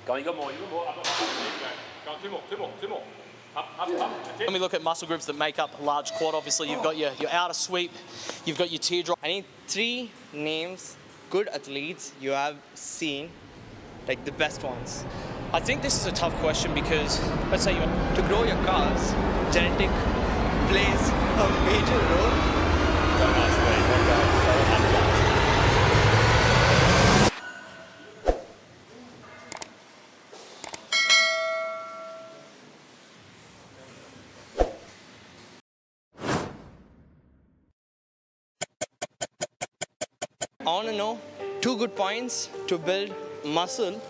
Go on, you got more. Up. Go on, two more. Up. When we look at muscle groups that make up a large quad, obviously you've got your outer sweep, you've got your teardrop. I need 3 names, good athletes you have seen, like the best ones. I think this is a tough question because, let's say to grow your calves, genetic plays a major role. Don't ask me. I want to know 2 good points to build muscle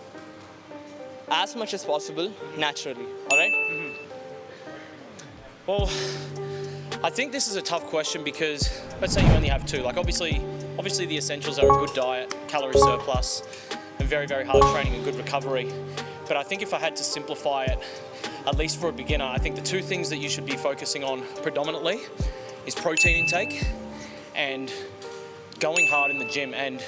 as much as possible naturally, all right? Well, I think this is a tough question because, let's say you only have 2. Like obviously the essentials are a good diet, calorie surplus, and very, very hard training and good recovery. But I think if I had to simplify it, at least for a beginner, I think the 2 things that you should be focusing on predominantly is protein intake and going hard in the gym. And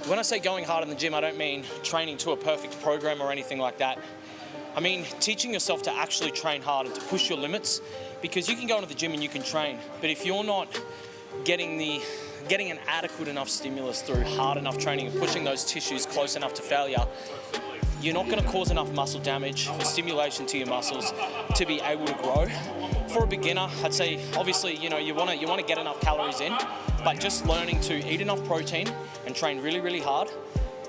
when I say going hard in the gym, I don't mean training to a perfect program or anything like that. I mean teaching yourself to actually train hard and to push your limits, because you can go into the gym and you can train, but if you're not getting an adequate enough stimulus through hard enough training and pushing those tissues close enough to failure, you're not going to cause enough muscle damage or stimulation to your muscles to be able to grow. For a beginner, I'd say obviously you want to get enough calories in, but just learning to eat enough protein and train really, really hard,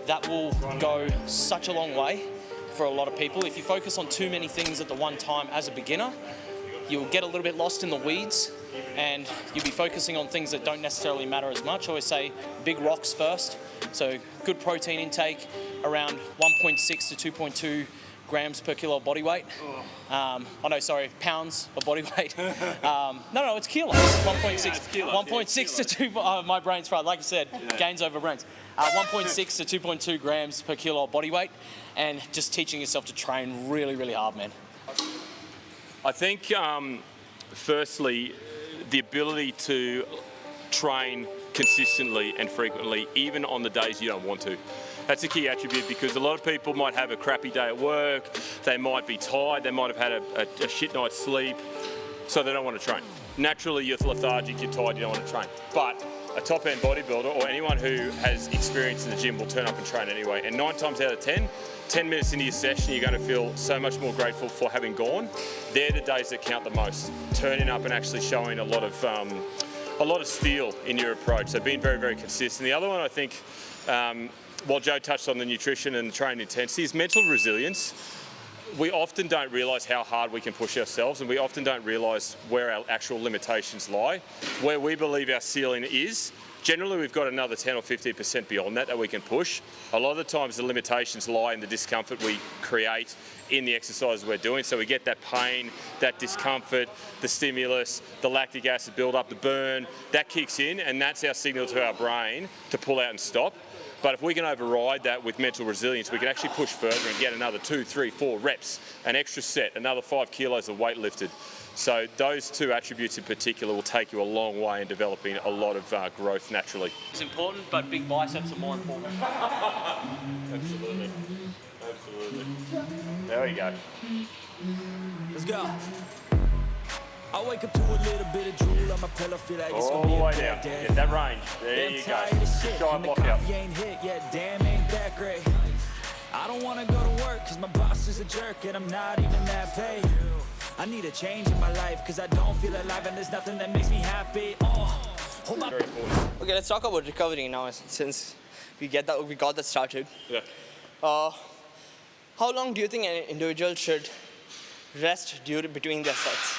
that will go such a long way for a lot of people. If you focus on too many things at the one time as a beginner, you'll get a little bit lost in the weeds and you'll be focusing on things that don't necessarily matter as much. I always say big rocks first. So good protein intake, around 1.6 to 2.2 grams per kilo of body weight. Pounds of body weight. No, it's kilos. 1.6 to 2, my brain's fried, like I said, gains over brains. 1.6 to 2.2 grams per kilo of body weight, and just teaching yourself to train really, really hard, man. I think, firstly, the ability to train consistently and frequently, even on the days you don't want to. That's a key attribute, because a lot of people might have a crappy day at work, they might be tired, they might have had a shit night's sleep, so they don't want to train. Naturally, you're lethargic, you're tired, you don't want to train. But a top-end bodybuilder or anyone who has experience in the gym will turn up and train anyway. And 9 times out of 10 minutes into your session, you're going to feel so much more grateful for having gone. They're the days that count the most. Turning up and actually showing a lot of steel in your approach. So being very, very consistent. The other one, I think, while Joe touched on the nutrition and the training intensity, is mental resilience. We often don't realise how hard we can push ourselves, and we often don't realise where our actual limitations lie. Where we believe our ceiling is, generally we've got another 10 or 15% beyond that we can push. A lot of the times the limitations lie in the discomfort we create in the exercises we're doing. So we get that pain, that discomfort, the stimulus, the lactic acid build-up, the burn, that kicks in, and that's our signal to our brain to pull out and stop. But if we can override that with mental resilience, we can actually push further and get another 2, 3, 4 reps, an extra set, another 5 kilos of weight lifted. So those 2 attributes in particular will take you a long way in developing a lot of growth naturally. It's important, but big biceps are more important. Absolutely. There we go. Let's go. I wake up to a little bit of drool on my pillow, feel like it's gonna be a bad day. Get that range. There you go. Good job, lock out. Ain't hit yet, damn, ain't that great. I don't wanna go to work, cause my boss is a jerk and I'm not even that paid. I need a change in my life, cause I don't feel alive and there's nothing that makes me happy. Hold on. Okay, let's talk about recovery now, since we got that started. Yeah. How long do you think an individual should rest between their sets?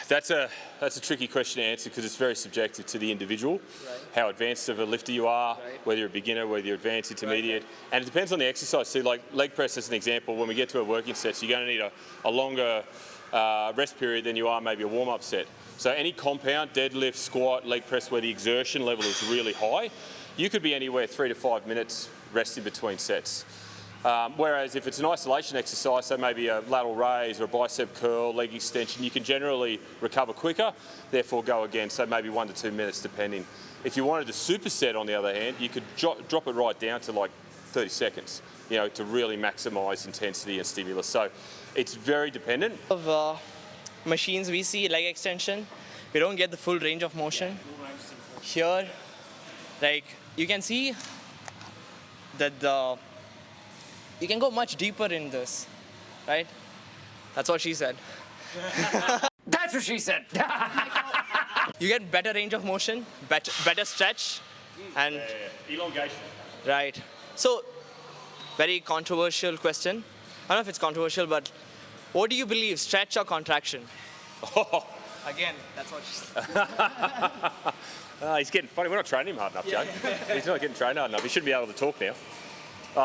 That's a tricky question to answer, because it's very subjective to the individual. Right. How advanced of a lifter you are, right, whether you're a beginner, whether you're advanced, intermediate, and it depends on the exercise. So like leg press as an example, when we get to a working set, you're going to need a longer rest period than you are maybe a warm-up set. So any compound, deadlift, squat, leg press, where the exertion level is really high, you could be anywhere 3 to 5 minutes resting between sets. Whereas if it's an isolation exercise, so maybe a lateral raise or a bicep curl, leg extension, you can generally recover quicker, therefore go again, so maybe 1 to 2 minutes depending. If you wanted to superset, on the other hand, you could drop it right down to like 30 seconds, you know, to really maximize intensity and stimulus. So it's very dependent. Of machines we see leg extension, we don't get the full range of motion. Here, like you can see that you can go much deeper in this, right? That's what she said. That's what she said. You get better range of motion, better stretch, and Elongation. right. So, very controversial question. I don't know if it's controversial, but what do you believe, stretch or contraction? Again, that's what she said. He's getting funny. We're not training him hard enough, Joe. He's not getting trained hard enough. He shouldn't be able to talk now.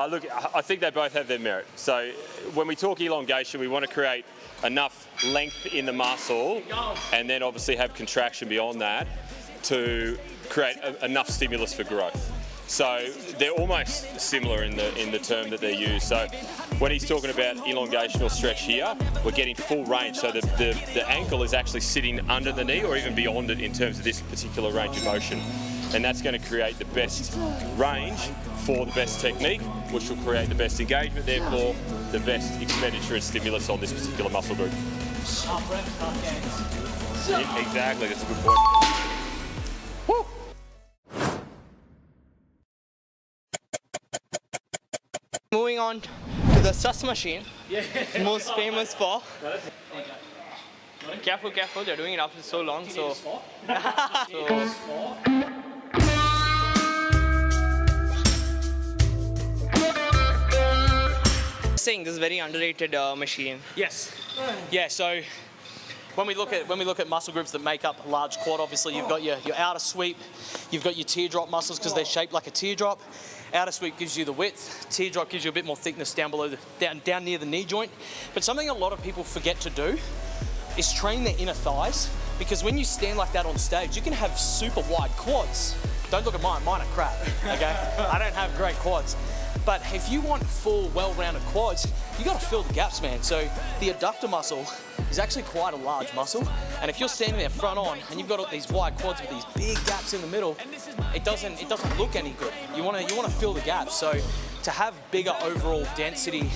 Look, I think they both have their merit. So when we talk elongation, we want to create enough length in the muscle and then obviously have contraction beyond that to create enough stimulus for growth. So they're almost similar in the term that they're used. So when he's talking about elongation or stretch here, we're getting full range. So the ankle is actually sitting under the knee or even beyond it in terms of this particular range of motion. And that's going to create the best range for the best technique, which will create the best engagement, therefore the best expenditure and stimulus on this particular muscle group. Exactly, that's a good point. Woo. Moving on to the sus machine, most famous for. Careful, careful, they're doing it after so long, so. Saying this is very underrated machine. Yes. Yeah. So when we look at muscle groups that make up a large quad, obviously you've got your outer sweep, you've got your teardrop muscles because they're shaped like a teardrop. Outer sweep gives you the width. Teardrop gives you a bit more thickness down below down near the knee joint. But something a lot of people forget to do is train their inner thighs, because when you stand like that on stage, you can have super wide quads. Don't look at mine are crap. Okay, I don't have great quads. But if you want full, well-rounded quads, you got to fill the gaps, man. So the adductor muscle is actually quite a large muscle, and if you're standing there front on and you've got all these wide quads with these big gaps in the middle, it doesn't look any good. You want to fill the gaps. So to have bigger overall density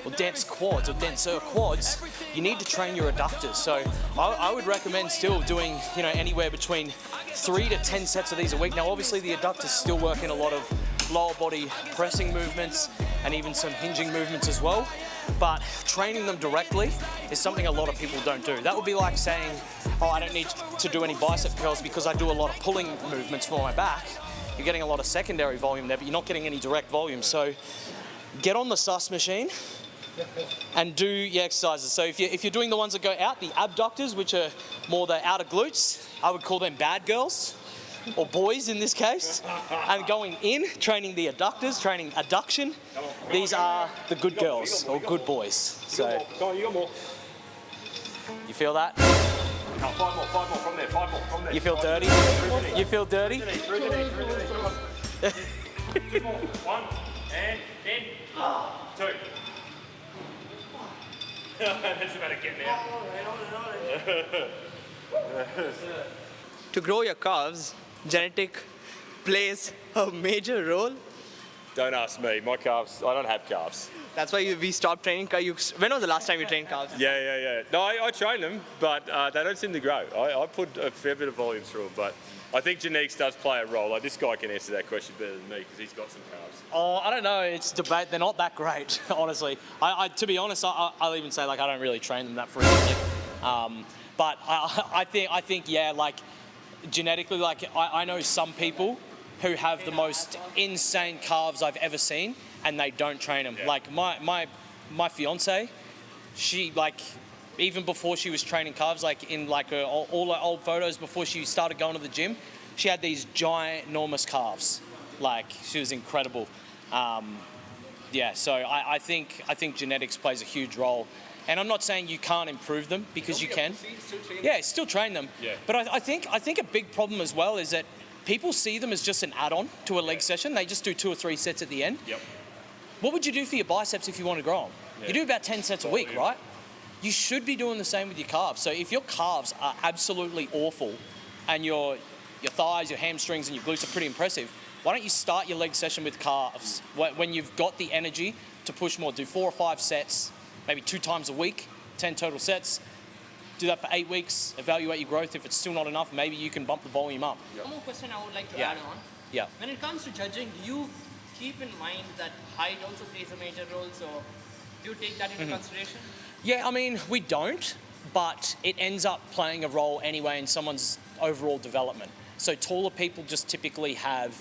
or dense quads or denser quads, you need to train your adductors. So I would recommend still doing, you know, anywhere between 3 to 10 sets of these a week. Now, obviously, the adductors still work in a lot of lower body pressing movements and even some hinging movements as well. But training them directly is something a lot of people don't do. That would be like saying, oh, I don't need to do any bicep curls because I do a lot of pulling movements for my back. You're getting a lot of secondary volume there, but you're not getting any direct volume. So get on the sus machine and do your exercises. So if you're doing the ones that go out, the abductors, which are more the outer glutes, I would call them bad girls, or boys in this case. And going in, training the adductors, training adduction, these are the good girls, or good boys. So, Come on, you got more. you feel that? No, five more from there, from there. You feel dirty? You feel dirty? Through the knee. Two more. 1, and then 2. That's about to get there. To grow your calves, genetic plays a major role. Don't ask me. My calves, I don't have calves. That's why we stopped training. When was the last time you trained calves? Yeah. No, I train them, but they don't seem to grow. I put a fair bit of volume through them, but I think genetics does play a role. Like, this guy can answer that question better than me because he's got some calves. Oh, I don't know. It's debate. They're not that great, honestly. To be honest, I'll even say, like, I don't really train them that frequently. But I think, yeah, like, genetically, like, I know some people who have the most insane calves I've ever seen, and they don't train them. Yeah. Like, my fiance, she, like, even before she was training calves, like in like all her old photos before she started going to the gym, she had these giant, enormous calves. Like, she was incredible. Yeah, so I think genetics plays a huge role. And I'm not saying you can't improve them, because you can. Yeah, still train them. Yeah. But I think a big problem as well is that people see them as just an add-on to a leg session. They just do 2 or 3 sets at the end. Yep. What would you do for your biceps if you want to grow them? Yeah. You do about 10 sets a week, right? You should be doing the same with your calves. So if your calves are absolutely awful and your thighs, your hamstrings and your glutes are pretty impressive, why don't you start your leg session with calves when you've got the energy to push more? Do 4 or 5 sets, maybe 2 times a week, 10 total sets. Do that for 8 weeks, evaluate your growth. If it's still not enough, maybe you can bump the volume up. One more question I would like to Yeah. add on. Yeah. When it comes to judging, do you keep in mind that height also plays a major role? So do you take that into consideration? Yeah, I mean, we don't, but it ends up playing a role anyway in someone's overall development. So taller people just typically have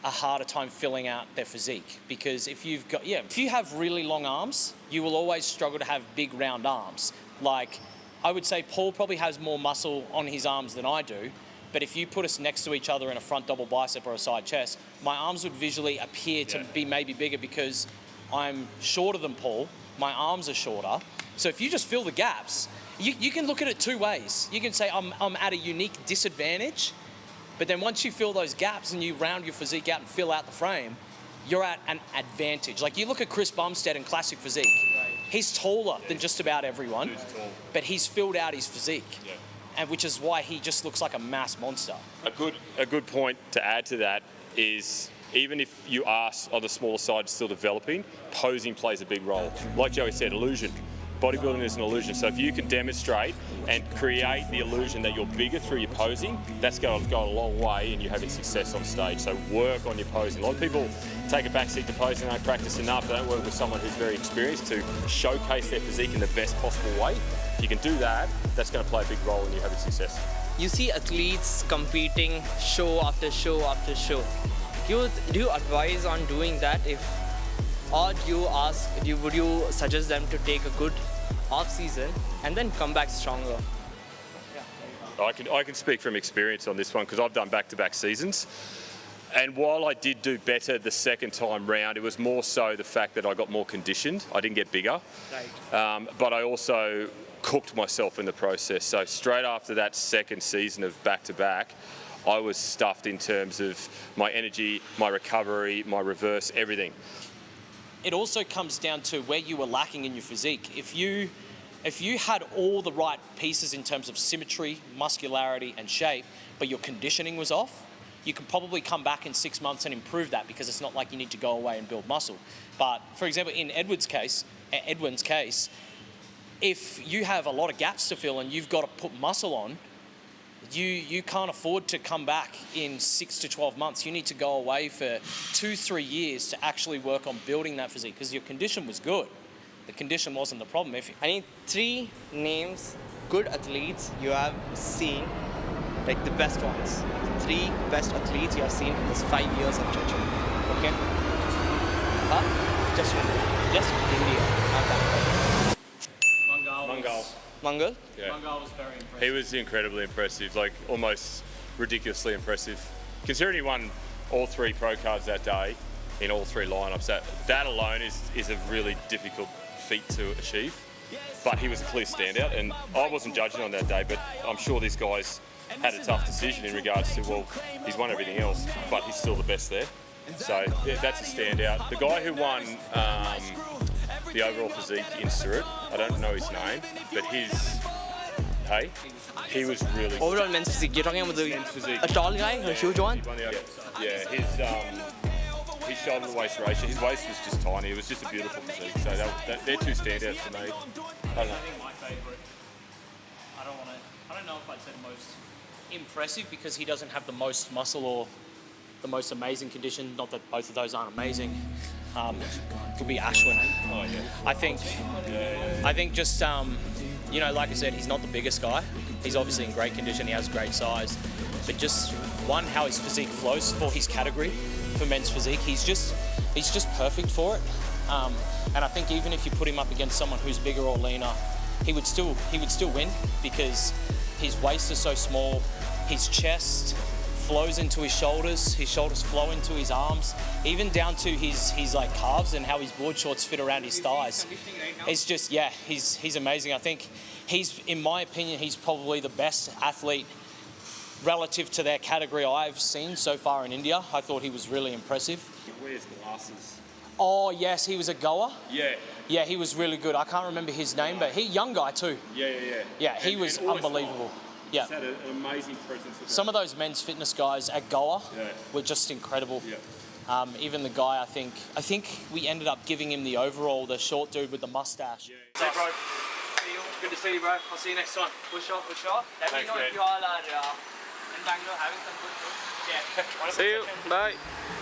a harder time filling out their physique, because if you have really long arms, you will always struggle to have big round arms. Like, I would say Paul probably has more muscle on his arms than I do, but if you put us next to each other in a front double bicep or a side chest, my arms would visually appear to be maybe bigger because I'm shorter than Paul, my arms are shorter. So if you just fill the gaps, you can look at it 2 ways. You can say I'm at a unique disadvantage, but then once you fill those gaps and you round your physique out and fill out the frame, you're at an advantage. Like, you look at Chris Bumstead in classic physique. Right. He's taller than just about everyone, but he's filled out his physique, and which is why he just looks like a mass monster. A good point to add to that is, even if you are on the smaller side still developing, posing plays a big role. Like Joey said, illusion. Bodybuilding is an illusion. So if you can demonstrate and create the illusion that you're bigger through your posing, that's going to go a long way in you having success on stage. So work on your posing. A lot of people take a backseat to posing, they don't practice enough, they don't work with someone who's very experienced to showcase their physique in the best possible way. If you can do that, that's going to play a big role in you having success. You see athletes competing show after show after show. Do you advise on doing that, or would you suggest them to take a good off season and then come back stronger? I can speak from experience on this one, because I've done back-to-back seasons. And while I did do better the second time round, it was more so the fact that I got more conditioned. I didn't get bigger. Right. But I also cooked myself in the process. So straight after that second season of back-to-back, I was stuffed in terms of my energy, my recovery, my reverse, everything. It also comes down to where you were lacking in your physique. If you had all the right pieces in terms of symmetry, muscularity and shape, but your conditioning was off, you can probably come back in 6 months and improve that, because it's not like you need to go away and build muscle. But for example, in Edwin's case, if you have a lot of gaps to fill and you've got to put muscle on, you can't afford to come back in 6 to 12 months. You need to go away for 2-3 years to actually work on building that physique, because your condition was good. The condition wasn't the problem. I need 3 names, good athletes you have seen, like the best ones. 3 best athletes you have seen in this 5 years of judging. Okay? Just India. Not that. Mangal? Yeah. Mangal was very impressive. He was incredibly impressive, like almost ridiculously impressive. Considering he won all 3 pro cards that day in all 3 lineups, that alone is a really difficult feat to achieve. But he was a clear standout, and I wasn't judging on that day, but I'm sure these guys had a tough decision in regards to, well, he's won everything else, but he's still the best there. So yeah, that's a standout. The guy who won the overall physique in Surat, I don't know his name, but he was really... Overall men's physique, you're talking about men's physique. A tall guy, a huge one? Yeah, his shoulder to waist ratio, his waist was just tiny. It was just a beautiful physique. So they're 2 standouts for me. I don't know. I think my favourite, I don't know if I'd say the most impressive, because he doesn't have the most muscle or the most amazing condition. Not that both of those aren't amazing. Could be Ashwin. Oh yeah. I think just like I said, he's not the biggest guy. He's obviously in great condition. He has great size, but just how his physique flows for his category, for men's physique, he's just perfect for it. And I think even if you put him up against someone who's bigger or leaner, he would still win, because his waist is so small, his chest flows into his shoulders flow into his arms, even down to his like calves and how his board shorts fit around his thighs. It's just, he's amazing. I think in my opinion, he's probably the best athlete relative to their category I've seen so far in India. I thought he was really impressive. He wears glasses. Oh yes, he was a goer. Yeah. Yeah, he was really good. I can't remember his name, but young guy too. Yeah. Yeah, he was unbelievable. Yeah. He's had an amazing presence. Some of those men's fitness guys at Goa Yeah. were just incredible. Yeah. Even the guy, I think we ended up giving him the overall, the short dude with the mustache. Hey, bro. See you. Good to see you, bro. I'll see you next time. For sure, for sure. Let me Thanks, know man. if you all are in Bangalore having some good food. Yeah. See you. Bye.